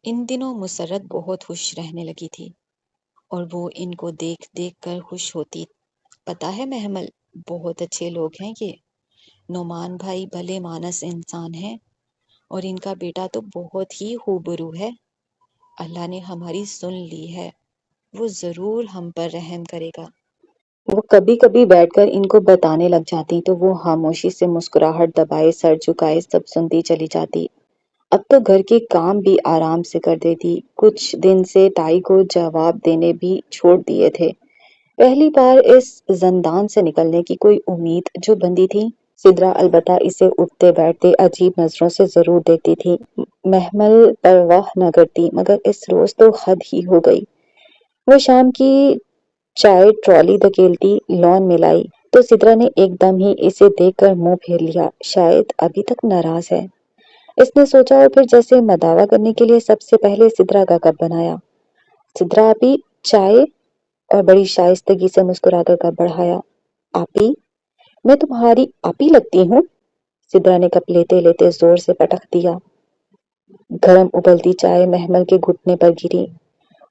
ان دنوں مسرت بہت خوش رہنے لگی تھی اور وہ ان کو دیکھ دیکھ کر خوش ہوتی۔ پتا ہے محمل، بہت اچھے لوگ ہیں یہ۔ نعمان بھائی بھلے مانس انسان ہیں اور ان کا بیٹا تو بہت ہی خوبرو ہے۔ اللہ نے ہماری سن لی ہے، وہ ضرور ہم پر رحم کرے گا۔ وہ کبھی کبھی بیٹھ کر ان کو بتانے لگ جاتی تو وہ خاموشی سے مسکراہٹ دبائے سر جھکائے سب سنتی چلی جاتی۔ اب تو گھر کے کام بھی آرام سے کر دیتی، کچھ دن سے تائی کو جواب دینے بھی چھوڑ دیے تھے۔ پہلی بار اس زندان سے نکلنے کی کوئی امید جو بندی تھی۔ سدرا البتہ اسے اٹھتے بیٹھتے عجیب نظروں سے ضرور دیکھتی تھی۔ محمل پرواہ نہ کرتی، مگر اس روز تو حد ہی ہو گئی۔ وہ شام کی چائے ٹرالی دھکیلتی لان میں لائی تو سدرا نے ایک دم ہی اسے دیکھ کر منہ پھیر لیا، شاید ابھی تک ناراض ہے۔ اس نے سوچا اور پھر جیسے مداوا کرنے کے لیے سب سے پہلے سدرا کا کپ بنایا۔ سدرا آپی چائے، اور بڑی شائستگی سے مسکرا کر کپ بڑھایا۔ آپی، میں تمہاری آپی لگتی ہوں؟ سدرا نے کپ لیتے لیتے زور سے پٹخ دیا۔ گرم ابلتی چائے محمل کے گھٹنے پر گری،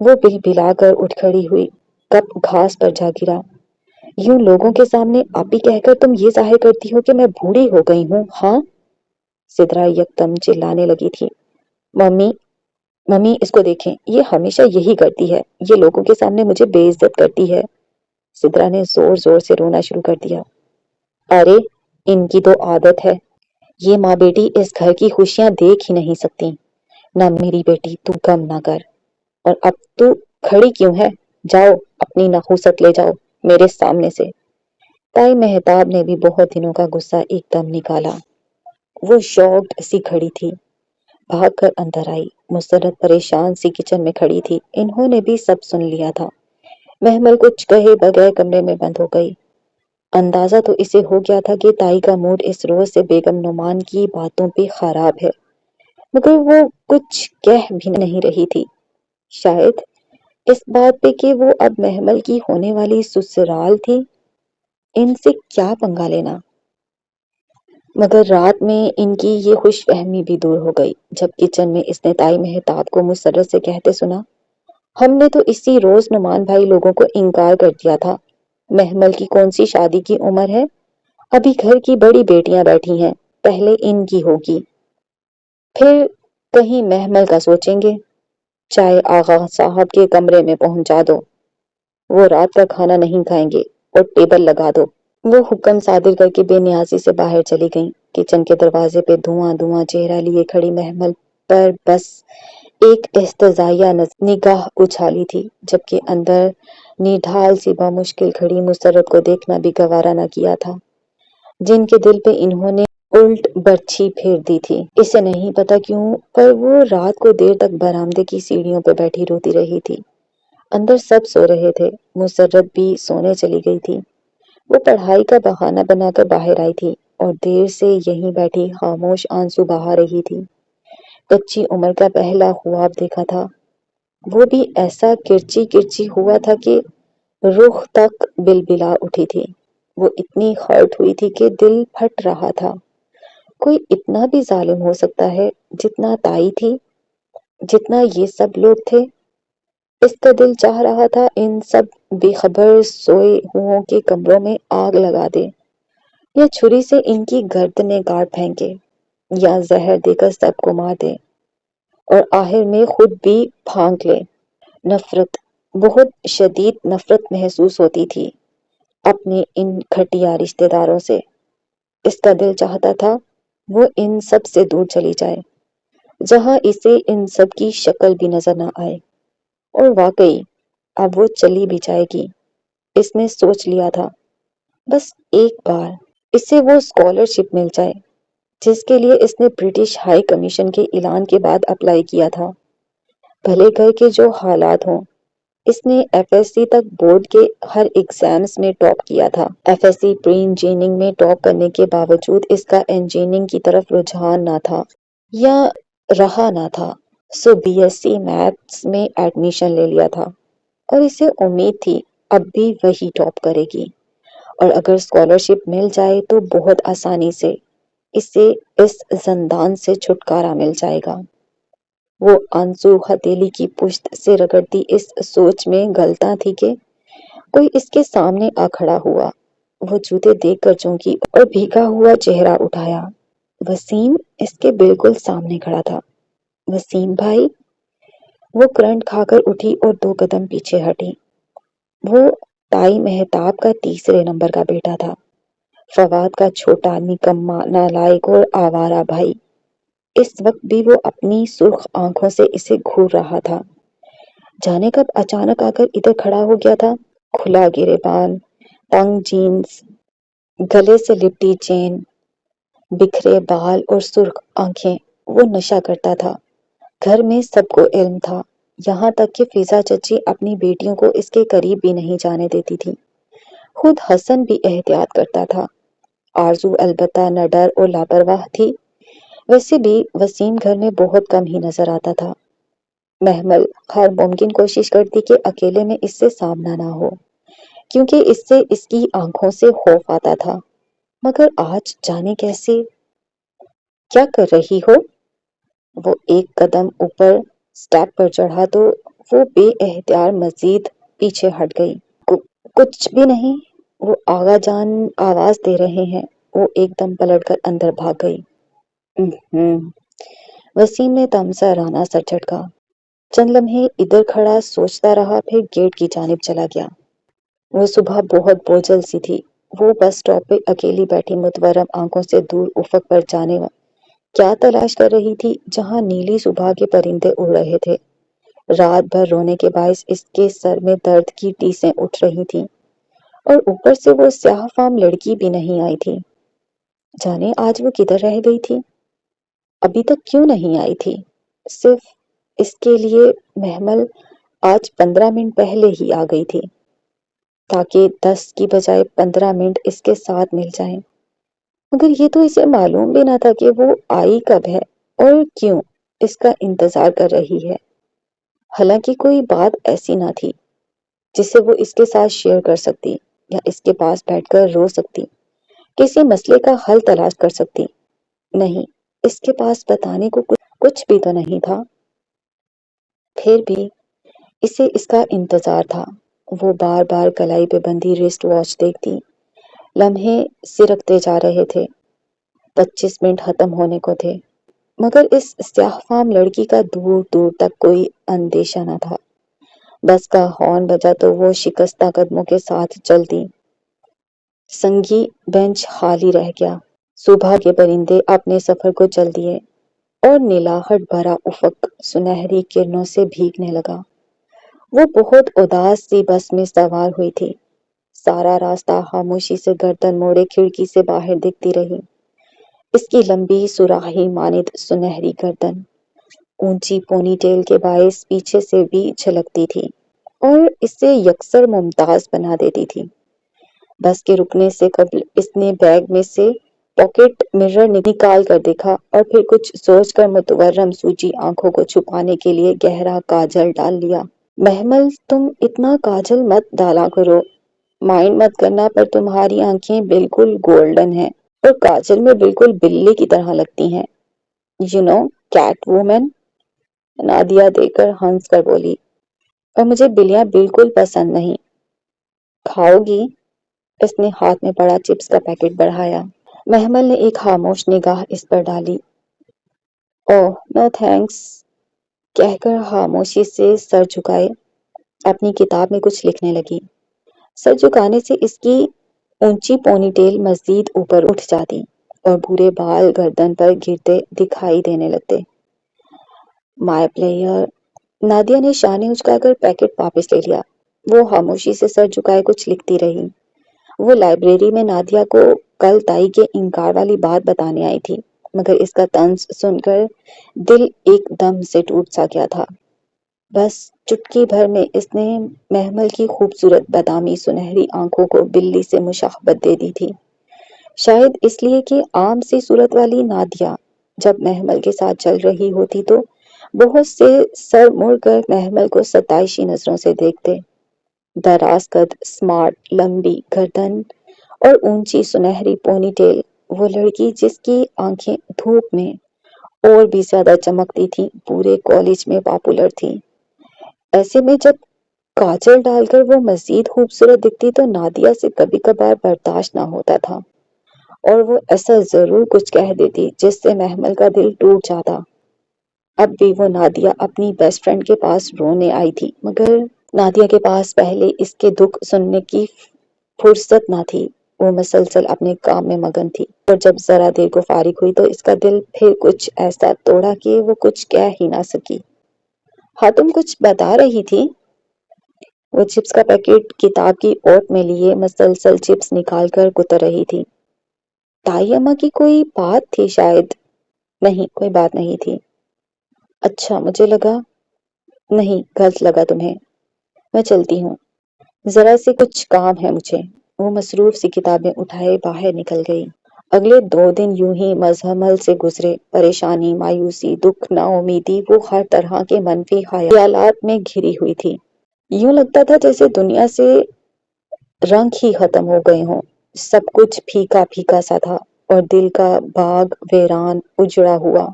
وہ بل بلا کر اٹھ کھڑی ہوئی، کپ گھاس پر جا گرا۔ یوں لوگوں کے سامنے آپی کہہ کر تم یہ ظاہر کرتی ہو کہ میں بوڑھی ہو گئی ہوں، ہاں؟ سدرا یکدم چلانے لگی تھی۔ ممی، ممی اس کو دیکھیں، یہ ہمیشہ یہی کرتی ہے، یہ لوگوں کے سامنے مجھے بے عزت کرتی ہے۔ سدرا نے زور زور سے رونا شروع کر دیا۔ ارے ان کی تو عادت ہے، یہ ماں بیٹی اس گھر کی خوشیاں دیکھ ہی نہیں سکتی۔ نہ میری بیٹی تو غم نہ کر، اور اب تو کھڑی کیوں ہے؟ جاؤ اپنی نحوست لے جاؤ میرے سامنے سے۔ تائی مہتاب نے بھی بہت دنوں کا غصہ ایک دم نکالا۔ وہ شاکڈ سی کھڑی تھی، بھاگ کر اندر آئی۔ مسرت پریشان سی کچن میں کھڑی تھی، انہوں نے بھی سب سن لیا تھا۔ محمل کچھ کہے بغیر کمرے میں بند ہو گئی۔ اندازہ تو اسے ہو گیا تھا کہ تائی کا موڈ اس روز سے بیگم نعمان کی باتوں پہ خراب ہے، مگر وہ کچھ کہہ بھی نہیں رہی تھی۔ شاید اس بات پہ کہ وہ اب محمل کی ہونے والی سسرال تھی، ان سے کیا پنگا لینا۔ مگر رات میں ان کی یہ خوش فہمی بھی دور ہو گئی جب کچن میں اس نے تائی مہتاب کو مسرت سے کہتے سنا، ہم نے تو اسی روز نعمان بھائی لوگوں کو انکار کر دیا تھا، محمل کی کون سی شادی کی عمر ہے، ابھی گھر کی بڑی بیٹیاں بیٹھی ہیں، پہلے ان کی ہوگی، پھر کہیں محمل کا سوچیں گے۔ چائے آغا صاحب کے کمرے میں پہنچا دو، وہ رات کا کھانا نہیں کھائیں گے، اور ٹیبل لگا دو۔ وہ حکم صادر کر کے بے نیازی سے باہر چلی گئیں۔ کچن کے دروازے پہ دھواں دھواں چہرہ لیے کھڑی محمل پر بس ایک استضاحیہ نگاہ اچھالی تھی، جبکہ اندر نڈھال سی بمشکل کھڑی مسرت کو دیکھنا بھی گوارا نہ کیا تھا، جن کے دل پہ انہوں نے الٹ برچھی پھیر دی تھی۔ اسے نہیں پتا کیوں پر وہ رات کو دیر تک برآمدے کی سیڑھیوں پہ بیٹھی روتی رہی تھی۔ اندر سب سو رہے تھے، مسرت بھی سونے چلی گئی تھی۔ وہ پڑھائی کا بہانہ بنا کر باہر آئی تھی اور دیر سے یہیں بیٹھی خاموش آنسو بہا رہی تھی۔ کچی عمر کا پہلا خواب دیکھا تھا، وہ بھی ایسا کرچی کرچی ہوا تھا کہ رخ تک بلبلا اٹھی تھی۔ وہ اتنی ہرٹ ہوئی تھی کہ دل پھٹ رہا تھا۔ کوئی اتنا بھی ظالم ہو سکتا ہے جتنا تائی تھی، جتنا یہ سب لوگ تھے؟ اس کا دل چاہ رہا تھا ان سب بے خبر سوئے ہوں کے کمروں میں آگ لگا دے، یا چھری سے ان کی گردنیں کاٹ پھینکے، یا زہر دے کر سب کو مار دے، اور آخر میں خود بھی پھانک لے۔ نفرت، بہت شدید نفرت محسوس ہوتی تھی اپنے ان گھٹیا رشتہ داروں سے۔ اس کا دل چاہتا تھا وہ ان سب سے دور چلی جائے، جہاں اسے ان سب کی شکل بھی نظر نہ آئے۔ اور واقعی اب وہ چلی بھی جائے گی، اس نے سوچ لیا تھا۔ بس ایک بار اسے وہ اسکالرشپ مل جائے جس کے لیے اس نے برٹش ہائی کمیشن کے اعلان کے بعد اپلائی کیا تھا۔ بھلے گھر کے جو حالات ہوں، اس نے ایف ایس سی تک بورڈ کے ہر ایگزامز میں ٹاپ کیا تھا۔ F S C pre engineering میں ٹاپ کرنے کے باوجود اس کا انجینئرنگ کی طرف رجحان نہ تھا یا رہا نہ تھا، سو بی ایس سی میتھس میں ایڈمیشن لے لیا تھا، اور اسے امید تھی اب بھی وہی ٹاپ کرے گی، اور اگر اسکالرشپ مل جائے تو بہت آسانی سے اسے اس زندان سے چھٹکارا مل جائے گا۔ وہ آنسو ہتھیلی کی پشت سے رگڑتی اس سوچ میں گلتا تھی کہ کوئی اس کے سامنے آ کھڑا ہوا۔ وہ جوتے دیکھ کر چونکی اور بھیگا ہوا چہرہ اٹھایا۔ وسیم اس کے بالکل سامنے کھڑا تھا۔ وسیم بھائی؟ وہ کرنٹ کھا کر اٹھی اور 2 قدم پیچھے ہٹی۔ وہ تائی مہتاب کا تیسرے نمبر کا بیٹا تھا، فواد کا چھوٹا نکما نالائق اور آوارہ بھائی۔ اس وقت بھی وہ اپنی سرخ آنکھوں سے اسے گھور رہا تھا۔ جانے کب اچانک آ کر ادھر کھڑا ہو گیا تھا۔ کھلا گریبان، تنگ جینز، گلے سے لپٹی چین، بکھرے بال اور سرخ آنکھیں۔ وہ نشہ کرتا تھا۔ گھر میں سب کو علم تھا، یہاں تک کہ فضا چچی اپنی بیٹیوں کو اس کے قریب بھی نہیں جانے دیتی تھی۔ خود حسن بھی احتیاط کرتا تھا۔ آرزو البتہ نڈر اور لاپرواہ تھی۔ ویسے بھی وسیم گھر میں بہت کم ہی نظر آتا تھا۔ محمل ہر ممکن کوشش کرتی کہ اکیلے میں اس سے سامنا نہ ہو، کیونکہ اس سے اس کی آنکھوں سے خوف آتا تھا، مگر آج جانے کیسے۔ کیا کر رہی ہو؟ وہ ایک قدم اوپر سٹیپ پر چڑھا تو وہ بے اختیار مزید پیچھے ہٹ گئی۔ کچھ بھی نہیں، وہ آغا جان آواز دے رہے ہیں۔ وہ ایک دم پلٹ کر اندر بھاگ گئی۔ وسیم نے تمسارانا سر جھٹکا۔ چند لمحے ادھر کھڑا سوچتا رہا، پھر گیٹ کی جانب چلا گیا۔ وہ صبح بہت بوجھل سی تھی۔ وہ بس اسٹاپ پہ اکیلی بیٹھی متورم آنکھوں سے دور افق پر جانے کیا تلاش کر رہی تھی، جہاں نیلی صبح کے پرندے اڑ رہے تھے۔ رات بھر رونے کے باعث اس کے سر میں درد کی ٹیسیں اٹھ رہی تھیں، اور اوپر سے وہ سیاہ فام لڑکی بھی نہیں آئی تھی۔ جانے آج وہ کدھر رہ گئی تھی؟ ابھی تک کیوں نہیں آئی تھی؟ صرف اس کے لیے محمل آج 15 منٹ پہلے ہی آ گئی تھی، تاکہ 10 کی بجائے 15 منٹ اس کے ساتھ مل جائیں۔ مگر یہ تو اسے معلوم بھی نہ تھا کہ وہ آئی کب ہے اور کیوں اس کا انتظار کر رہی ہے۔ حالانکہ کوئی بات ایسی نہ تھی جسے وہ اس کے ساتھ شیئر کر سکتی، یا اس کے پاس بیٹھ کر رو سکتی، کسی مسئلے کا حل تلاش کر سکتی۔ نہیں، اس کے پاس بتانے کو کچھ بھی تو نہیں تھا۔ پھر بھی اسے اس کا انتظار تھا۔ وہ بار بار کلائی پہ بندھی رسٹ واچ دیکھتی۔ لمحے سرکتے جا رہے تھے، 25 منٹ ختم ہونے کو تھے، مگر اس سیاہ فام لڑکی کا دور دور تک کوئی اندیشہ نہ تھا۔ بس کا ہارن بجا تو وہ شکستہ قدموں کے ساتھ چلتی۔ سنگی بینچ خالی رہ گیا۔ صبح کے پرندے اپنے سفر کو چل دیے، اور نیلاہٹ بھرا افق سنہری کرنوں سے بھیگنے لگا۔ وہ بہت اداس سی بس میں سوار ہوئی تھی۔ سارا راستہ خاموشی سے گردن موڑے کھڑکی سے باہر دیکھتی رہی۔ اس کی لمبی سراہی مانند سنہری گردن اونچی پونی ٹیل کے باعث پیچھے سے بھی جھلکتی تھی اور اسے یکسر ممتاز بنا دیتی تھی۔ بس کے رکنے سے قبل اس نے بیگ میں سے پاکٹ مرر نکال کر دیکھا، اور پھر کچھ سوچ کر متورم سوجی آنکھوں کو چھپانے کے لیے گہرا کاجل ڈال لیا۔ محمل تم اتنا کاجل مت ڈالا کرو، مائنڈ مت کرنا، پر تمہاری آنکھیں بالکل گولڈن ہیں اور کاجل میں بالکل بلی کی طرح لگتی ہیں۔ You know Catwoman, Nadia دے کر ہنس کر بولی۔ اور مجھے بلیاں بالکل پسند نہیں۔ کھاؤ گی؟ اس نے ہاتھ میں پڑا چپس کا پیکٹ بڑھایا۔ محمل نے ایک خاموش نگاہ اس پر ڈالی۔ اوہ نو تھینکس کہہ کر خاموشی سے سر جھکائے اپنی کتاب میں کچھ لکھنے لگی۔ سر جھکانے سے اس کی اونچی پونی ٹیل مزید اوپر اٹھ جاتی اور بھورے بال گردن پر گرتے دکھائی دینے لگتے۔ مائی پلیئر، نادیہ نے شانے اچکا کر پیکٹ واپس لے لیا۔ وہ خاموشی سے سر جھکائے کچھ لکھتی رہی۔ وہ لائبریری میں نادیہ کو کل تائی کے انکار والی بات بتانے آئی تھی، مگر اس کا طنز سن کر دل ایک دم سے ٹوٹ سا گیا تھا۔ بس چٹکی بھر میں اس نے محمل کی خوبصورت بادامی سنہری آنکھوں کو بلی سے مشابہت دے دی تھی۔ شاید اس لیے کہ عام سی صورت والی نادیہ جب محمل کے ساتھ چل رہی ہوتی تو بہت سے سر مڑ کر محمل کو ستائشی نظروں سے دیکھتے۔ دراز قد، سمارٹ لمبی گردن اور اونچی سنہری پونی ٹیل، وہ لڑکی جس کی آنکھیں دھوپ میں اور بھی زیادہ چمکتی تھی، پورے کالج میں پاپولر تھی۔ ایسے میں جب کاجل ڈال کر وہ مزید خوبصورت دکھتی تو نادیہ سے کبھی کبھار برداشت نہ ہوتا تھا، اور وہ ایسا ضرور کچھ کہہ دیتی جس سے محمل کا دل ٹوٹ جاتا۔ اب بھی وہ نادیہ اپنی بیسٹ فرینڈ کے پاس رونے آئی تھی، مگر نادیہ کے پاس پہلے اس کے دکھ سننے کی فرصت نہ تھی۔ وہ مسلسل اپنے کام میں مگن تھی، اور جب ذرا دیر کو فارغ ہوئی تو اس کا دل پھر کچھ ایسا توڑا کہ وہ کچھ کہہ ہی نہ سکی۔ ہاں، تم کچھ بتا رہی تھی؟ وہ چپس کا پیکٹ کتاب کی اوٹ میں لیے مسلسل چپس نکال کر کتر رہی تھی۔ تائی اماں کی کوئی بات تھی شاید۔ نہیں، کوئی بات نہیں تھی۔ اچھا، مجھے لگا۔ نہیں، غلط لگا تمہیں۔ میں چلتی ہوں، ذرا سے کچھ کام ہے مجھے۔ وہ مصروف سی کتابیں اٹھائے باہر نکل گئی۔ اگلے 2 دن یوں ہی مزمل سے گزرے۔ پریشانی، مایوسی، دکھ، نا امیدی، وہ ہر طرح کے منفی خیالات میں گھری ہوئی تھی۔ یوں لگتا تھا جیسے دنیا سے رنگ ہی ختم ہو گئے ہوں۔ سب کچھ پھیکا پھیکا سا تھا، اور دل کا باغ ویران اجڑا ہوا۔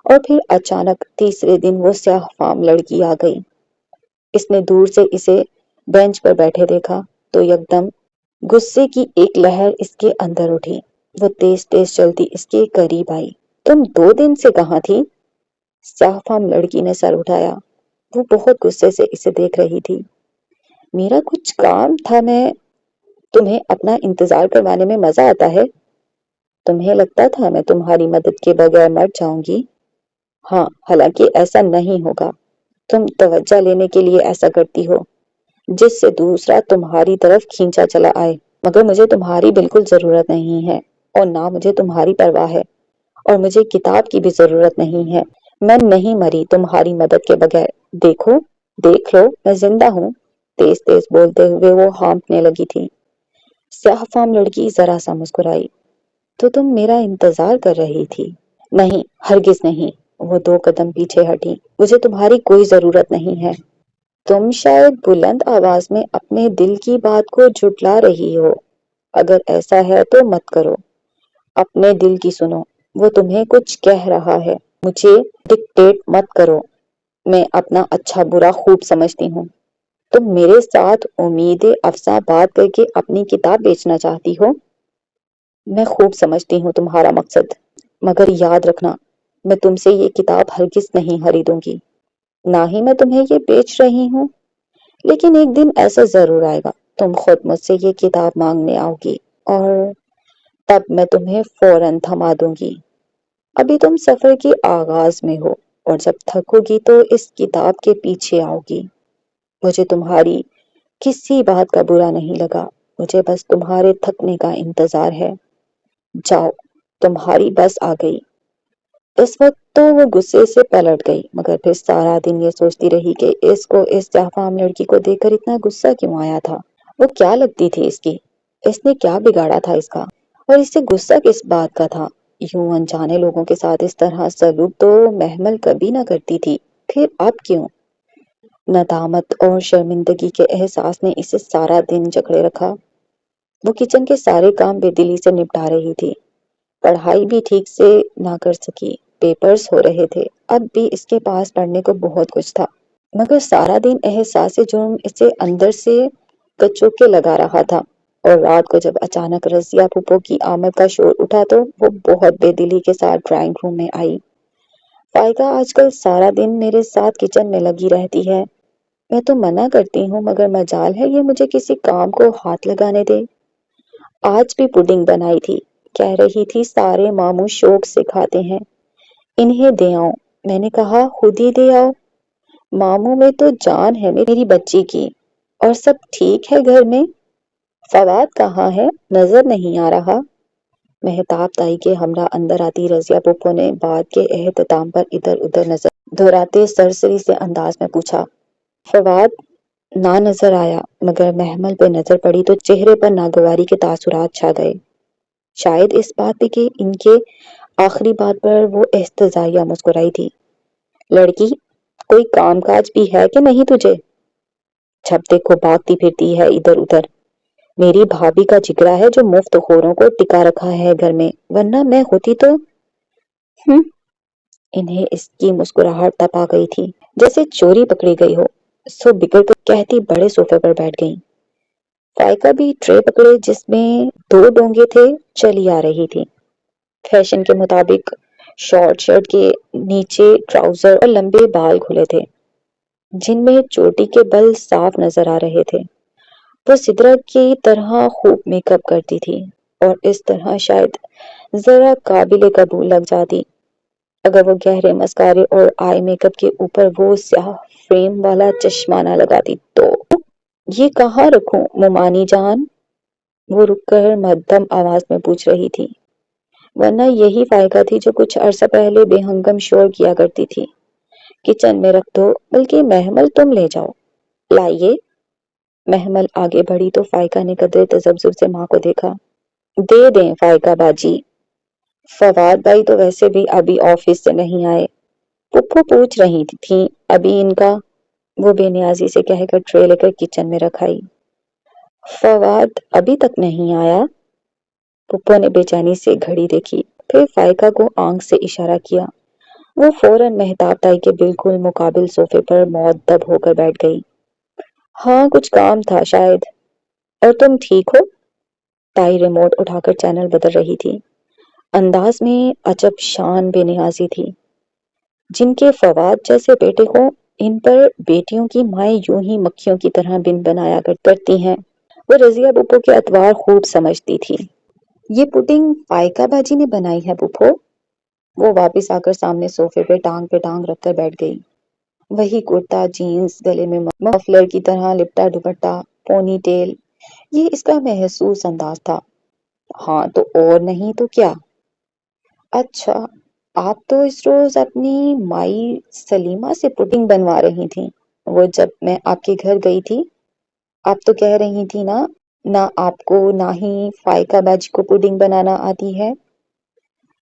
اور پھر اچانک تیسرے دن وہ سیاہ فام لڑکی آ گئی۔ اس نے دور سے اسے بینچ پر بیٹھے دیکھا تو یکدم غصے کی ایک لہر اس کے اندر اٹھی۔ وہ تیز تیز چلتی اس کے قریب آئی۔ تم 2 دن سے کہاں تھی؟ سیاہ فام لڑکی نے سر اٹھایا۔ وہ بہت غصے سے اسے دیکھ رہی تھی۔ میرا کچھ کام تھا۔ تمہیں اپنا انتظار کروانے میں مزہ آتا ہے؟ تمہیں لگتا تھا میں تمہاری مدد کے بغیر مر جاؤں گی؟ ہاں، حالانکہ ایسا نہیں ہوگا۔ تم توجہ لینے کے لیے ایسا کرتی ہو، جس سے دوسرا تمہاری طرف کھینچا چلا آئے۔ مگر مجھے تمہاری بالکل ضرورت نہیں ہے، اور نہ مجھے تمہاری پرواہ ہے، اور مجھے کتاب کی بھی ضرورت نہیں ہے۔ میں نہیں مری تمہاری مدد کے بغیر۔ دیکھ لو، میں زندہ ہوں۔ تیز تیز بولتے ہوئے وہ ہانپنے لگی تھی۔ سیاہ فام لڑکی ذرا سا مسکرائی۔ تو تم میرا انتظار کر رہی تھی؟ نہیں، ہرگز نہیں۔ وہ 2 قدم پیچھے ہٹی۔ مجھے تمہاری کوئی ضرورت نہیں ہے۔ تم شاید بلند آواز میں اپنے دل کی بات کو جھٹلا رہی ہو۔ اگر ایسا ہے تو مت کرو۔ اپنے دل کی سنو، وہ تمہیں کچھ کہہ رہا ہے۔ مجھے ڈکٹیٹ مت کرو، میں اپنا اچھا برا خوب سمجھتی ہوں۔ تم میرے ساتھ امید افزا بات کر کے اپنی کتاب بیچنا چاہتی ہو؟ میں خوب سمجھتی ہوں تمہارا مقصد، مگر یاد رکھنا، میں تم سے یہ کتاب ہرگز نہیں خریدوں گی، نہ ہی میں تمہیں یہ بیچ رہی ہوں۔ لیکن ایک دن ایسا ضرور آئے گا، تم خود مجھ سے یہ کتاب مانگنے آؤ گی، اور تب میں تمہیں فوراً تھما دوں گی۔ ابھی تم سفر کے آغاز میں ہو، اور جب تھکو گی تو اس کتاب کے پیچھے آؤ گی۔ مجھے تمہاری کسی بات کا برا نہیں لگا، مجھے بس تمہارے تھکنے کا انتظار ہے۔ جاؤ، تمہاری بس آ گئی۔ اس وقت تو وہ غصے سے پلٹ گئی، مگر پھر سارا دن یہ سوچتی رہی کہ اس کو اس سیاہ فام لڑکی کو دیکھ کر اتنا غصہ کیوں آیا تھا۔ وہ کیا لگتی تھی اس کی؟ اس نے کیا بگاڑا تھا اس کا؟ اور اس سے غصہ کس بات کا تھا؟ یوں انجانے لوگوں کے ساتھ اس طرح سلوک تو محمل کبھی نہ کرتی تھی، پھر اب کیوں؟ ندامت اور شرمندگی کے احساس نے اسے سارا دن جکڑے رکھا۔ وہ کچن کے سارے کام بے دلی سے نپٹا رہی تھی، پڑھائی بھی ٹھیک سے نہ کر سکی، پیپرز ہو رہے تھے، اب بھی اس کے پاس پڑھنے کو بہت کچھ تھا، مگر سارا دن احساس جرم اسے اندر سے کچوکے لگا رہا تھا۔ اور رات کو جب اچانک رضیہ پھپھو کی آمد کا شور اٹھا تو وہ بہت بے دلی کے ساتھ ڈرائنگ روم میں آئی۔ فائقہ آج کل سارا دن میرے ساتھ کچن میں لگی رہتی ہے، میں تو منع کرتی ہوں، مگر مجال ہے یہ مجھے کسی کام کو ہاتھ لگانے دے۔ آج بھی پڈنگ بنائی تھی، کہہ رہی تھی سارے ماموں شوق سے کھاتے ہیں، انہیں دے آؤں۔ میں نے کہا خود ہی دے آؤ، ماموں میں تو جان ہے میری بچی کی۔ اور سب ٹھیک ہے گھر میں؟ فواد کہاں ہے؟ نظر نہیں آ رہا۔ مہتاب تائی کے ہمراہ اندر آتی رضیہ پھپھو نے بات کے اختتام پر ادھر ادھر نظر دہراتے سرسری سے انداز میں پوچھا۔ فواد نہ نظر آیا، مگر محمل پہ نظر پڑی تو چہرے پر ناگواری کے تاثرات چھا گئے، شاید اس بات پہ کہ ان کے آخری بات پر وہ استہزائیہ مسکرائی تھی۔ لڑکی، کوئی کام کاج بھی ہے کہ نہیں تجھے؟ جب دیکھو بھاگتی پھرتی ہے ادھر ادھر۔ میری بھابھی کا جگرا ہے جو مفت خوروں کو ٹکا رکھا ہے گھر میں، ورنہ میں ہوتی تو انہیں اس کی مسکراہٹ تپ آ گئی تھی، جیسے چوری پکڑی گئی ہو۔ سو بگڑ کر کہتی بڑے صوفے پر بیٹھ گئیں۔ فائقہ بھی ٹرے پکڑے جس میں 2 ڈونگے تھے، چلی آ رہی تھی۔ فیشن کے مطابق شارٹ شرٹ کے نیچے ٹراؤزر اور لمبے بال کھلے تھے، جن میں چوٹی کے بل صاف نظر آ رہے تھے۔ وہ سدرا کی طرح خوب میک اپ کرتی تھی، اور اس طرح شاید ذرا قابل قبول لگ جاتی اگر وہ گہرے مسکارے اور آئی میک اپ کے اوپر وہ سیاہ فریم والا چشمہ نہ لگاتی تو۔ یہ کہاں رکھوں مومانی جان؟ وہ رک کر مدھم آواز میں پوچھ رہی تھی، ورنہ یہی فائقہ تھی جو کچھ عرصہ پہلے بے ہنگم شور کیا کرتی تھی۔ کچن میں رکھ دو، بلکہ محمل تم لے جاؤ۔ لائیے۔ محمل آگے بڑھی تو فائقہ نے قدرے تذبذب سے ماں کو دیکھا۔ دے دیں فائقہ باجی۔ فواد بھائی تو ویسے بھی ابھی آفس سے نہیں آئے، پھپھو پوچھ رہی تھیں ابھی ان کا۔ وہ بے نیازی سے کہہ کر ٹرے لے کر کچن میں رکھ آئی۔ فواد ابھی تک نہیں آیا؟ پھپھو نے بے چینی سے گھڑی دیکھی، پھر فائقہ کو آنکھ سے اشارہ کیا۔ وہ فوراً مہتاب تائی کے بالکل مقابل صوفے پر مؤدب ہو کر بیٹھ گئی۔ ہاں کچھ کام تھا شاید۔ اور تم ٹھیک ہو؟ تائی ریموٹ اٹھا کر چینل بدل رہی تھی، انداز میں عجب شان بے نیازی تھی۔ جن کے فواد جیسے بیٹے ہوں، ان پر بیٹیوں کی مائیں یوں ہی مکھیوں کی طرح بن بنایا کرتی ہیں۔ وہ رضیہ پھپھو کے اطوار خوب سمجھتی تھی۔ یہ پڈنگ فائقہ باجی نے بنائی ہے پھپھو؟ وہ واپس آ کر سامنے صوفے پہ ٹانگ رکھ کر بیٹھ گئی۔ وہی کرتا جینز، گلے میں مفلر کی طرح لپٹا دوپٹہ، پونی ٹیل، یہ اس کا محسوس انداز تھا۔ ہاں تو اور نہیں تو کیا؟ اچھا، آپ تو اس روز اپنی مائی سلیمہ سے پڈنگ بنوا رہی تھیں۔ وہ جب میں آپ کے گھر گئی تھی، آپ تو کہہ رہی تھی نا، نہ آپ کو نہ ہی فائقہ باجی کو پڈنگ بنانا آتی ہے۔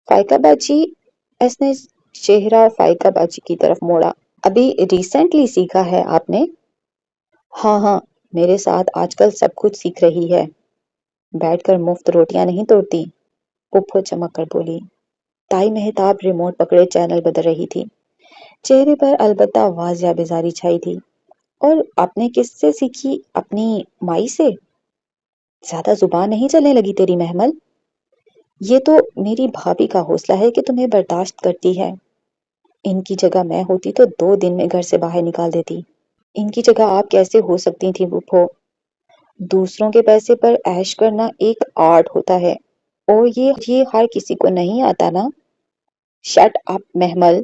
فائقہ باجی؟ اس نے چہرہ فائقہ باجی کی طرف موڑا۔ ابھی ریسنٹلی سیکھا ہے آپ نے؟ ہاں ہاں، میرے ساتھ آج کل سب کچھ سیکھ رہی ہے، بیٹھ کر مفت روٹیاں نہیں توڑتی، پھپھو چمک کر بولی۔ تائی مہتاب ریموٹ پکڑے چینل بدل رہی تھی، چہرے پر البتہ واضح بیزاری چھائی تھی۔ اور آپ نے کس سے سیکھی؟ اپنی مائی سے؟ زیادہ زبان نہیں چلنے لگی تیری محمل؟ یہ تو میری بھابھی کا حوصلہ ہے کہ تمہیں برداشت کرتی ہے۔ ان کی جگہ میں ہوتی تو 2 دن میں گھر سے باہر نکال دیتی۔ ان کی جگہ آپ کیسے ہو سکتی تھی پھپھو؟ دوسروں کے پیسے پر عیش کرنا ایک آرٹ ہوتا ہے، اور یہ ہر کسی کو نہیں آتا نا۔ شٹ اپ محمل!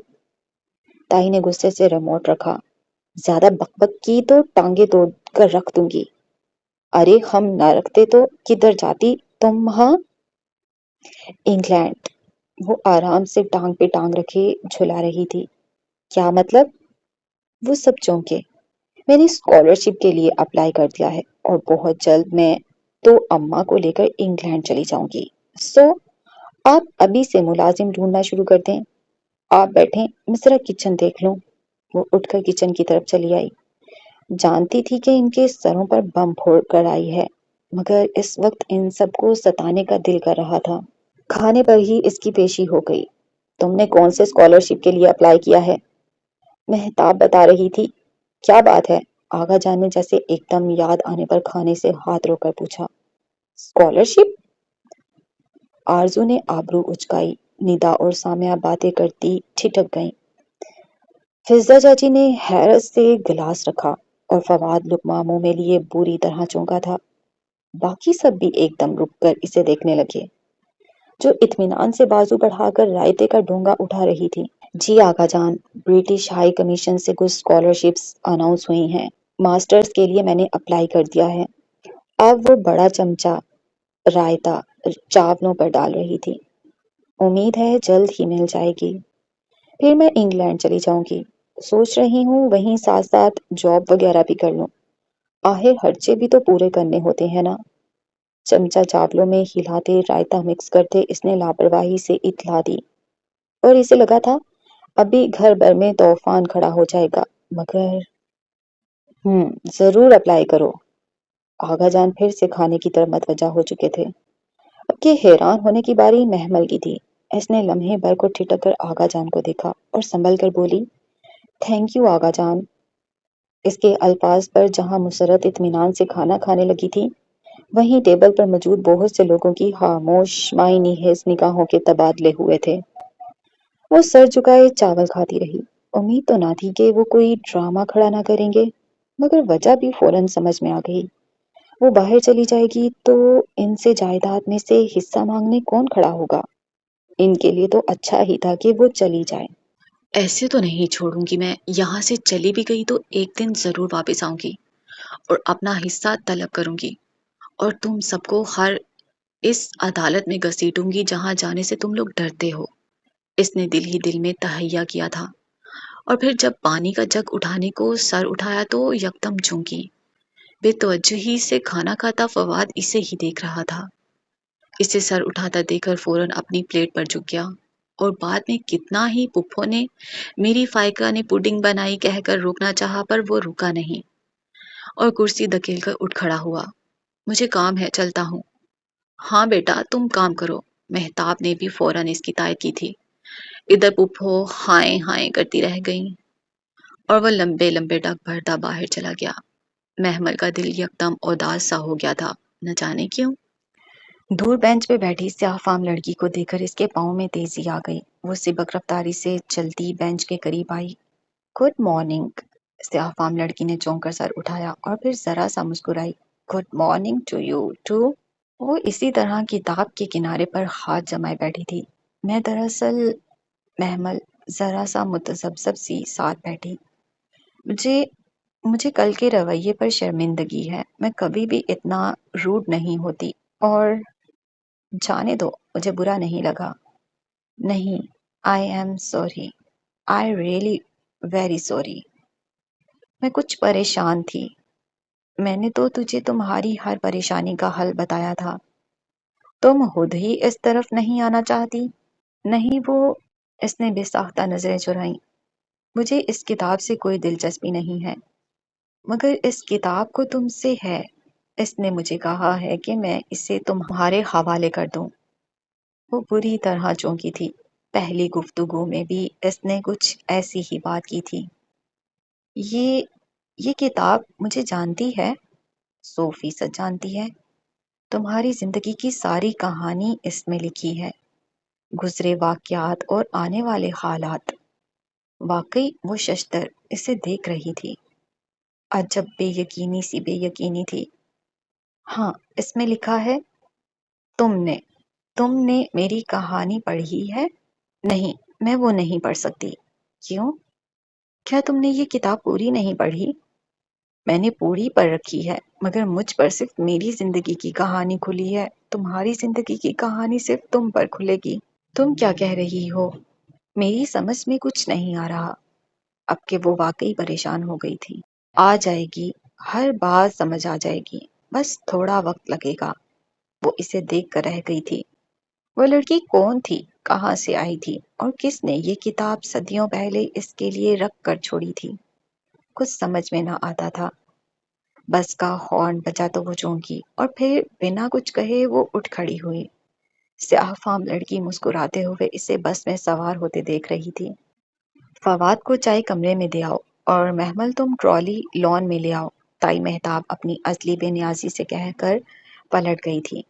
تائی نے غصے سے ریموٹ رکھا۔ زیادہ بک بک کی تو ٹانگیں توڑ کر رکھ دوں گی۔ ارے ہم نہ رکھتے تو کدھر جاتی تم؟ ہاں؟ انگلینڈ۔ وہ آرام سے ٹانگ پہ ٹانگ رکھے جھلا رہی تھی۔ کیا مطلب؟ وہ سب چونکے۔ میں نے اسکالرشپ کے لیے اپلائی کر دیا ہے، اور بہت جلد میں تو اماں کو لے کر انگلینڈ چلی جاؤں گی۔ سو آپ ابھی سے ملازم ڈھونڈنا شروع کر دیں۔ آپ بیٹھیں، میں ذرا کچن دیکھ لوں۔ وہ اٹھ کر کچن کی طرف چلی آئی۔ جانتی تھی کہ ان کے سروں پر بم پھوڑ کر آئی ہے، مگر اس وقت ان سب کو ستانے کا دل کر رہا تھا۔ کھانے پر ہی اس کی پیشی ہو گئی۔ تم نے کون سے اسکالرشپ کے لیے اپلائی کیا ہے؟ مہتاب بتا رہی تھی۔ کیا بات ہے؟ آغا جان نے جیسے ایک دم یاد آنے پر کھانے سے ہاتھ رو کر پوچھا۔ اسکالرشپ؟ آرزو نے آبرو اچکائی۔ ندا اور سامیہ باتیں کرتی ٹھٹک گئیں۔ فضہ چاچی نے حیرت سے گلاس رکھا، اور فواد لقمہ منہ میں لیے بری طرح چونکا تھا۔ باقی سب بھی ایک دم رک کر اسے دیکھنے لگے، جو اطمینان سے بازو بڑھا کر رائتے کا ڈونگا اٹھا رہی تھی۔ جی آقا جان، برٹش ہائی کمیشن سے کچھ اسکالرشپس اناؤنس ہوئی ہیں۔ ماسٹرز کے لیے میں نے اپلائی کر دیا ہے۔ اب وہ بڑا چمچہ رائتا چاولوں پر ڈال رہی تھی۔ امید ہے جلد ہی مل جائے گی۔ پھر میں انگلینڈ چلی جاؤں گی۔ سوچ رہی ہوں وہیں ساتھ ساتھ جاب وغیرہ بھی کر لوں۔ آخر خرچے بھی تو پورے کرنے ہوتے ہیں نا۔ چمچہ چاولوں میں ہلاتے رائتا مکس کرتے اس نے لاپرواہی سے اطلاع دی، اور اسے لگا تھا ابھی گھر بھر میں طوفان کھڑا ہو جائے گا، مگر ضرور اپلائی کرو۔ آغا جان پھر سے کھانے کی طرف متوجہ ہو چکے تھے۔ اب کہ حیران ہونے کی باری محمل کی تھی۔ اس نے لمحے بھر کو ٹھٹک کر آغا جان کو دیکھا اور سنبھل کر بولی، تھینک یو آغا جان۔ اس کے الفاظ پر جہاں مسرت اطمینان سے کھانا کھانے لگی تھی، وہیں ٹیبل پر موجود بہت سے لوگوں کی خاموش معنی خیز نگاہوں کے تبادلے ہوئے تھے۔ وہ سر جھکائے چاول کھاتی رہی۔ امید تو نہ تھی کہ وہ کوئی ڈرامہ کھڑا نہ کریں گے، مگر وجہ بھی فوراً سمجھ میں آ گئی۔ وہ باہر چلی جائے گی تو ان سے جائیداد میں سے حصہ مانگنے کون کھڑا ہوگا؟ ان کے لیے تو اچھا ہی تھا کہ وہ چلی جائے۔ ایسے تو نہیں چھوڑوں گی میں، یہاں سے چلی بھی گئی تو ایک دن ضرور واپس آؤں گی اور اپنا حصہ طلب کروں گی، اور تم سب کو ہر اس عدالت میں گھسیٹوں گی جہاں جانے سے تم لوگ ڈرتے ہو۔ اس نے دل ہی دل میں تہیہ کیا تھا، اور پھر جب پانی کا جگ اٹھانے کو سر اٹھایا تو یکدم چونکی۔ بے توجہی سے کھانا کھاتا فواد اسے ہی دیکھ رہا تھا۔ اسے سر اٹھاتا دیکھ کر فوراً اپنی پلیٹ پر جھک گیا، اور بعد میں کتنا ہی پپھو نے میری فائقہ نے پڈنگ بنائی کہہ کر روکنا چاہا پر وہ رکا نہیں، اور کرسی دھکیل کر اٹھ کھڑا ہوا۔ مجھے کام ہے، چلتا ہوں۔ ہاں بیٹا تم کام کرو، مہتاب نے بھی فوراً اس کی تائید کی تھی۔ ادھر پپھو ہائیں ہائیں کرتی رہ گئیں، اور وہ لمبے لمبے ڈگ بھرتا باہر چلا گیا۔ محمل کا دل یکدم اداس سا ہو گیا تھا، نہ جانے کیوں۔ دور بینچ پہ بیٹھی سیاہ فام لڑکی کو دیکھ کر اس کے پاؤں میں تیزی آ گئی۔ وہ سبک رفتاری سے چلتی بینچ کے قریب آئی۔ Good morning. سیاہ فام لڑکی نے چونک کر سر اٹھایا اور پھر ذرا سا مسکرائی۔ Good morning to you too. وہ اسی طرح کتاب کے کنارے پر ہاتھ جمائے بیٹھی تھی۔ میں دراصل، محمل ذرا سا متذبذب سی ساتھ بیٹھی، مجھے کل کے رویے پر شرمندگی ہے۔ میں کبھی بھی اتنا روڈ نہیں ہوتی، اور جانے دو، مجھے برا نہیں لگا۔ نہیں، I am sorry, I really very sorry. میں کچھ پریشان تھی۔ میں نے تو تجھے تمہاری ہر پریشانی کا حل بتایا تھا۔ تم خود ہی اس طرف نہیں آنا چاہتی۔ نہیں، وہ، اس نے بے ساختہ نظریں چرائیں۔ مجھے اس کتاب سے کوئی دلچسپی نہیں ہے، مگر اس کتاب کو تم سے ہے۔ اس نے مجھے کہا ہے کہ میں اسے تمہارے حوالے کر دوں۔ وہ بری طرح چونکی تھی۔ پہلی گفتگو میں بھی اس نے کچھ ایسی ہی بات کی تھی۔ یہ کتاب مجھے جانتی ہے، 100% جانتی ہے۔ تمہاری زندگی کی ساری کہانی اس میں لکھی ہے، گزرے واقعات اور آنے والے حالات۔ واقعی وہ ششتر اسے دیکھ رہی تھی، عجب بے یقینی سی بے یقینی تھی۔ ہاں، اس میں لکھا ہے، تم نے میری کہانی پڑھی ہے؟ نہیں، میں وہ نہیں پڑھ سکتی۔ کیوں؟ کیا تم نے یہ کتاب پوری نہیں پڑھی؟ میں نے پوری پڑھ رکھی ہے، مگر مجھ پر صرف میری زندگی کی کہانی کھلی ہے۔ تمہاری زندگی کی کہانی صرف تم پر کھلے گی۔ تم کیا کہہ رہی ہو؟ میری سمجھ میں کچھ نہیں آ رہا۔ اب کہ وہ واقعی پریشان ہو گئی تھی۔ آ جائے گی، ہر بات سمجھ آ جائے گی، بس تھوڑا وقت لگے گا۔ وہ اسے دیکھ کر رہ گئی تھی۔ وہ لڑکی کون تھی، کہاں سے آئی تھی، اور کس نے یہ کتاب صدیوں پہلے اس کے لیے رکھ کر چھوڑی تھی؟ کچھ سمجھ میں نہ آتا تھا۔ بس کا ہارن بجا تو وہ چونکی، اور پھر بنا کچھ کہے وہ اٹھ کھڑی ہوئی۔ سیاہ فام لڑکی مسکراتے ہوئے اسے بس میں سوار ہوتے دیکھ رہی تھی۔ فواد کو چائے کمرے میں دے آؤ، اور محمل تم ٹرالی لان میں لے آؤ، تائی مہتاب اپنی اصلی بے نیازی سے کہہ کر پلٹ گئی تھی۔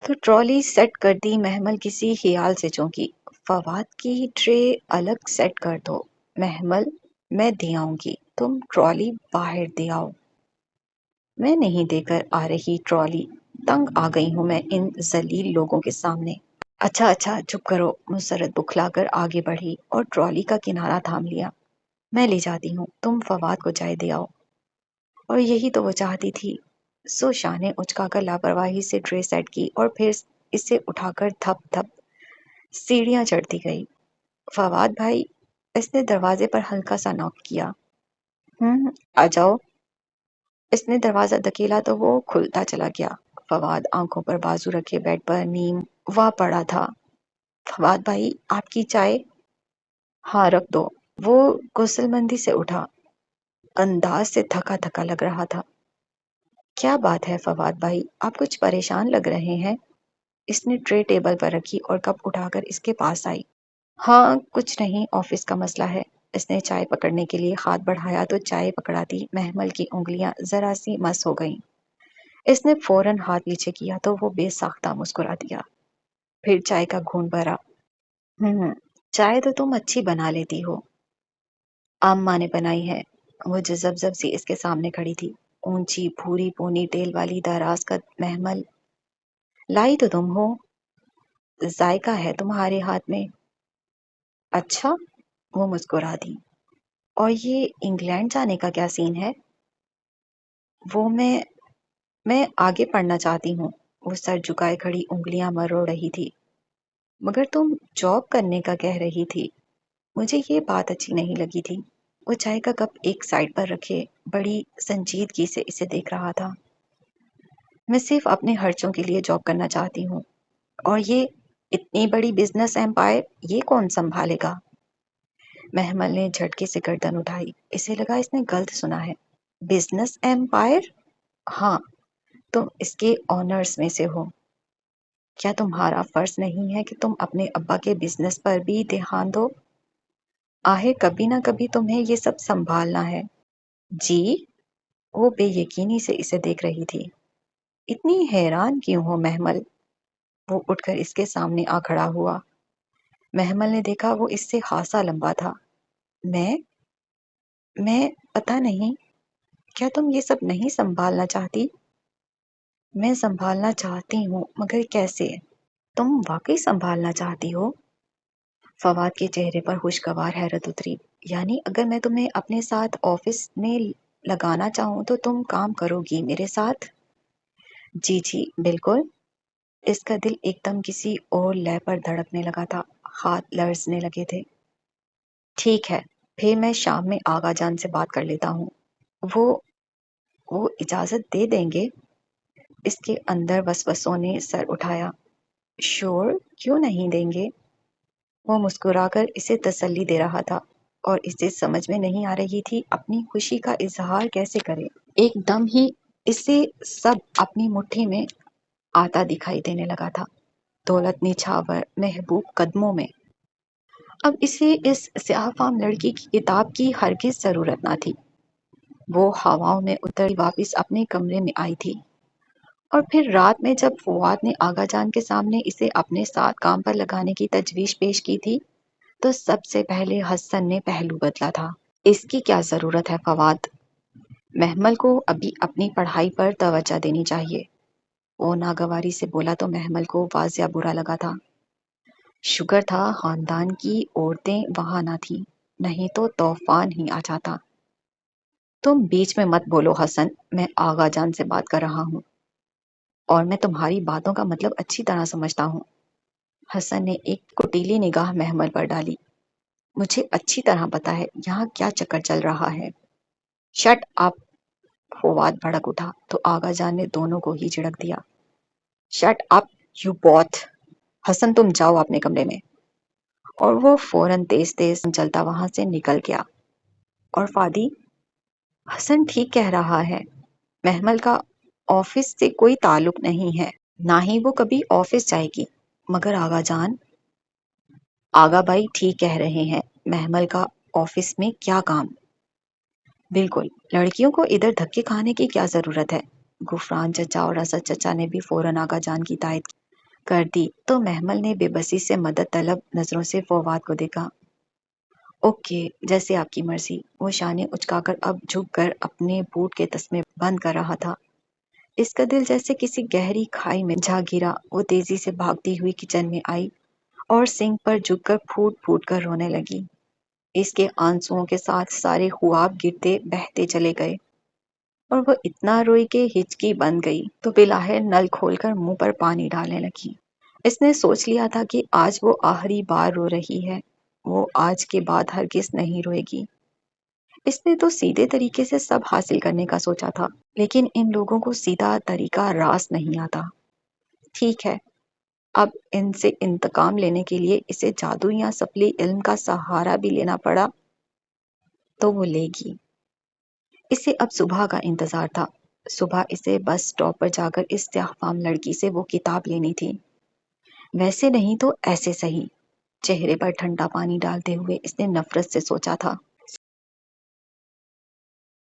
تو ٹرالی سیٹ کر دی۔ محمل کسی خیال سے چونکی۔ فواد کی ٹرے الگ سیٹ کر دو۔ محمل، میں دے آؤں گی، تم ٹرالی باہر دے آؤ۔ میں نہیں دے کر آ رہی ٹرالی، تنگ آ گئی ہوں میں ان ذلیل لوگوں کے سامنے۔ اچھا چپ کرو۔ مسرت بکھلا کر آگے بڑھی اور ٹرالی کا کنارہ تھام لیا۔ میں لے جاتی ہوں، تم فواد کو چائے دے آؤ۔ اور یہی تو وہ چاہتی تھی۔ سو شاہ نے اچکا کر لاپرواہی سے ٹرے سیٹ کی اور پھر اسے اٹھا کر دھپ دھپ سیڑھیاں چڑھتی گئی۔ فواد بھائی، اس نے دروازے پر ہلکا سا ناک کیا۔ آ جاؤ۔ اس نے دروازہ دھکیلا تو وہ کھلتا چلا گیا۔ فواد آنکھوں پر بازو رکھے بیڈ پر نیم وا پڑا تھا۔ فواد بھائی، آپ کی چائے؟ ہاں رکھ دو۔ وہ غسل مندی سے اٹھا، انداز سے تھکا تھکا لگ رہا تھا۔ کیا بات ہے فواد بھائی، آپ کچھ پریشان لگ رہے ہیں؟ اس نے ٹرے ٹیبل پر رکھی اور کپ اٹھا کر اس کے پاس آئی۔ ہاں کچھ نہیں، آفس کا مسئلہ ہے۔ اس نے چائے پکڑنے کے لیے ہاتھ بڑھایا تو چائے پکڑاتی محمل کی انگلیاں ذرا سی مس ہو گئیں۔ اس نے فوراً ہاتھ پیچھے کیا تو وہ بے ساختہ مسکرا دیا، پھر چائے کا گھونٹ بھرا۔ چائے تو تم اچھی بنا لیتی ہو۔ اماں نے بنائی ہے۔ وہ جذب سی اس کے سامنے کھڑی تھی، اونچی بھوری پونی ٹیل والی دراز قد محمل۔ لائی تو تم ہو، ذائقہ ہے تمہارے ہاتھ میں۔ اچھا، وہ مسکرا دی۔ اور یہ انگلینڈ جانے کا کیا سین ہے؟ وہ میں آگے پڑھنا چاہتی ہوں۔ وہ سر جھکائے کھڑی انگلیاں مروڑ رہی تھی۔ مگر تم جاب کرنے کا کہہ رہی تھی۔ مجھے یہ بات اچھی نہیں لگی تھی۔ وہ چائے کا کپ ایک سائڈ پر رکھے بڑی سنجیدگی سے اسے دیکھ رہا تھا۔ میں صرف اپنے خرچوں کے لیے جاب کرنا چاہتی ہوں، اور یہ اتنی بڑی بزنس ایمپائر یہ کون سنبھالے گا؟ محمل نے جھٹکے سے گردن اٹھائی۔ اسے لگا اس نے غلط سنا ہے۔ Business empire? ہاں، تم اس کے آنرز میں سے ہو۔ کیا تمہارا فرض نہیں ہے کہ تم اپنے ابا کے بزنس پر بھی دھیان دو؟ آخر کبھی نہ کبھی تمہیں یہ سب سنبھالنا ہے۔ جی؟ وہ بے یقینی سے اسے دیکھ رہی تھی۔ اتنی حیران کیوں ہو محمل؟ وہ اٹھ کر اس کے سامنے آ کھڑا ہوا۔ محمل نے دیکھا وہ اس سے خاصا لمبا تھا۔ میں پتہ نہیں، کیا تم یہ سب نہیں سنبھالنا چاہتی؟ میں سنبھالنا چاہتی ہوں، مگر کیسے؟ تم واقعی سنبھالنا چاہتی ہو؟ فواد کے چہرے پر خوشگوار حیرت اتری۔ یعنی اگر میں تمہیں اپنے ساتھ آفس میں لگانا چاہوں تو تم کام کرو گی میرے ساتھ؟ جی بالکل۔ اس کا دل ایک دم کسی اور لے پر دھڑکنے لگا تھا، ہاتھ لرزنے لگے تھے۔ ٹھیک ہے، پھر میں شام میں آغا جان سے بات کر لیتا ہوں۔ وہ اجازت دے دیں گے؟ اس کے اندر وسوسوں نے سر اٹھایا۔ شور، کیوں نہیں دیں گے؟ وہ مسکرا کر اسے تسلی دے رہا تھا، اور اسے سمجھ میں نہیں آ رہی تھی اپنی خوشی کا اظہار کیسے کرے۔ ایک دم ہی اسے سب اپنی مٹھی میں آتا دکھائی دینے لگا تھا، دولت نچھاور محبوب قدموں میں۔ اب اسے اس سیاہ فام لڑکی کی کتاب کی ہرگز ضرورت نہ تھی۔ وہ ہواؤں میں اتر واپس اپنے کمرے میں آئی تھی، اور پھر رات میں جب فواد نے آغا جان کے سامنے اسے اپنے ساتھ کام پر لگانے کی تجویز پیش کی تھی تو سب سے پہلے حسن نے پہلو بدلا تھا۔ اس کی کیا ضرورت ہے فواد؟ محمل کو ابھی اپنی پڑھائی پر توجہ دینی چاہیے۔ وہ ناگواری سے بولا تو محمل کو واضح برا لگا تھا۔ شکر تھا خاندان کی عورتیں وہاں نہ تھیں، نہیں تو طوفان ہی آ جاتا۔ تم بیچ میں مت بولو حسن، میں آغا جان سے بات کر رہا ہوں، اور میں تمہاری باتوں کا مطلب اچھی طرح سمجھتا ہوں۔ حسن نے ایک کٹیلی نگاہ محمل پر ڈالی۔ مجھے اچھی طرح پتا ہے یہاں کیا چکر چل رہا ہے۔ Shut up! فواد بھڑک اٹھا تو آغا جان نے دونوں کو ہی جھڑک دیا۔ Shut up you both! Hasan تم جاؤ اپنے کمرے میں۔ اور وہ فوراً تیز تیز چلتا وہاں سے نکل گیا۔ اور فادی؟ حسن ٹھیک کہہ رہا ہے، محمل کا آفس سے کوئی تعلق نہیں ہے، نہ ہی وہ کبھی آفس جائے گی۔ مگر آغا جان؟ آغا بھائی ٹھیک کہہ رہے ہیں، محمل کا آفس میں کیا کام؟ بالکل، لڑکیوں کو ادھر دھکے کھانے کی کیا ضرورت ہے؟ غفران چچا اور اسد چچا نے بھی فوراً آغا جان کی تائید کر دی تو محمل نے بے بسی سے مدد طلب نظروں سے فواد کو دیکھا۔ اوکے، جیسے آپ کی مرضی۔ وہ شانے اچکا کر اب جھک کر اپنے بوٹ کے تسمے بند کر رہا تھا۔ اس کا دل جیسے کسی گہری کھائی میں جا گرا۔ وہ تیزی سے بھاگتی ہوئی کچن میں آئی اور سنک پر جھک کر پھوٹ پھوٹ کر رونے لگی۔ اس کے آنسوؤں کے ساتھ سارے خواب گرتے بہتے چلے گئے، اور وہ اتنا روئی کہ ہچکی بن گئی تو بلاخر نل کھول کر منہ پر پانی ڈالنے لگی۔ اس نے سوچ لیا تھا کہ آج وہ آخری بار رو رہی ہے، وہ آج کے بعد ہرگز نہیں روئے گی۔ اس نے تو سیدھے طریقے سے سب حاصل کرنے کا سوچا تھا، لیکن ان لوگوں کو سیدھا طریقہ راست نہیں آتا۔ ٹھیک ہے، اب ان سے انتقام لینے کے لیے اسے جادو یا سفلی علم کا سہارا بھی لینا پڑا تو وہ لے گی۔ اسے اب صبح کا انتظار تھا۔ صبح اسے بس سٹاپ پر جا کر اس سیاہ فام لڑکی سے وہ کتاب لینی تھی۔ ویسے نہیں تو ایسے صحیح۔ چہرے پر ٹھنڈا پانی ڈالتے ہوئے اس نے نفرت سے سوچا تھا۔